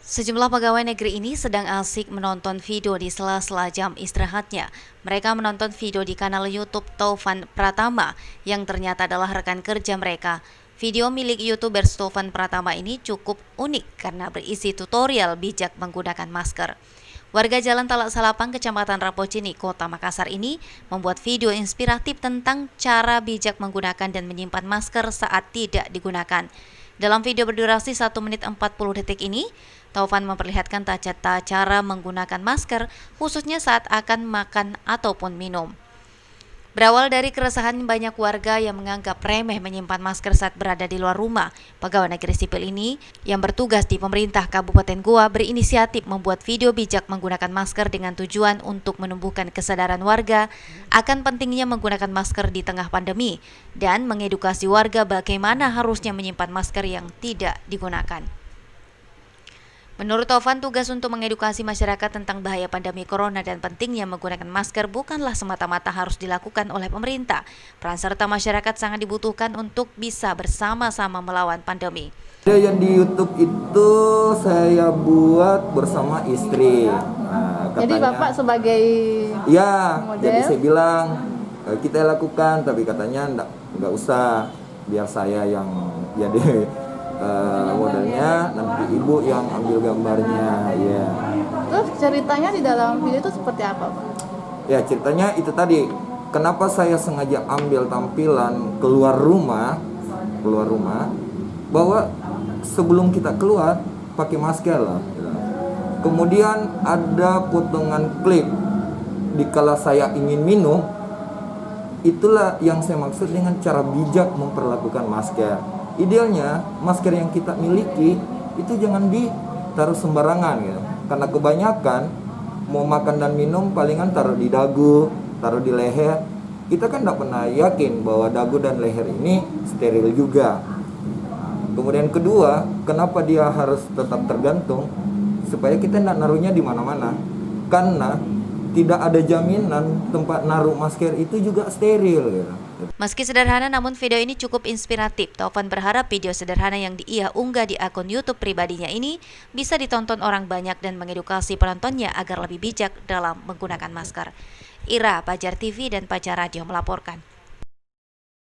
Sejumlah pegawai negeri ini sedang asik menonton video di sela-sela jam istirahatnya. Mereka menonton video di kanal YouTube Taufan Pratama yang ternyata adalah rekan kerja mereka. Video milik YouTuber Taufan Pratama ini cukup unik karena berisi tutorial bijak menggunakan masker. Warga Jalan Talak Salapang, Kecamatan Rapocini, Kota Makassar ini membuat video inspiratif tentang cara bijak menggunakan dan menyimpan masker saat tidak digunakan. Dalam video berdurasi 1 menit 40 detik ini, Taufan memperlihatkan tata cara menggunakan masker, khususnya saat akan makan ataupun minum. Berawal dari keresahan banyak warga yang menganggap remeh menyimpan masker saat berada di luar rumah, pegawai negeri sipil ini yang bertugas di pemerintah Kabupaten Goa berinisiatif membuat video bijak menggunakan masker dengan tujuan untuk menumbuhkan kesadaran warga akan pentingnya menggunakan masker di tengah pandemi dan mengedukasi warga bagaimana harusnya menyimpan masker yang tidak digunakan. Menurut Taufan, tugas untuk mengedukasi masyarakat tentang bahaya pandemi corona dan pentingnya menggunakan masker bukanlah semata-mata harus dilakukan oleh pemerintah. Peran serta masyarakat sangat dibutuhkan untuk bisa bersama-sama melawan pandemi. Yang di YouTube itu saya buat bersama istri. Katanya, jadi Bapak sebagai model? Jadi saya bilang kita lakukan, tapi katanya enggak usah, biar saya yang jadi modelnya, nanti ibu yang ambil gambarnya. Ya. Terus ceritanya di dalam video itu seperti apa, Pak? Ya, ceritanya itu tadi. Kenapa saya sengaja ambil tampilan keluar rumah, bahwa sebelum kita keluar pakai masker lah. Kemudian ada potongan klip dikala saya ingin minum. Itulah yang saya maksud dengan cara bijak memperlakukan masker. Idealnya masker yang kita miliki itu jangan ditaruh sembarangan gitu. Karena kebanyakan mau makan dan minum palingan taruh di dagu, taruh di leher. Kita kan tidak pernah yakin bahwa dagu dan leher ini steril juga. Kemudian kedua, kenapa dia harus tetap tergantung? Supaya kita tidak naruhnya di mana-mana. Karena tidak ada jaminan tempat naruh masker itu juga steril gitu. Meski sederhana, namun video ini cukup inspiratif. Taufan berharap video sederhana yang ia unggah di akun YouTube pribadinya ini bisa ditonton orang banyak dan mengedukasi penontonnya agar lebih bijak dalam menggunakan masker. Ira, Pajar TV dan Pajar Radio melaporkan.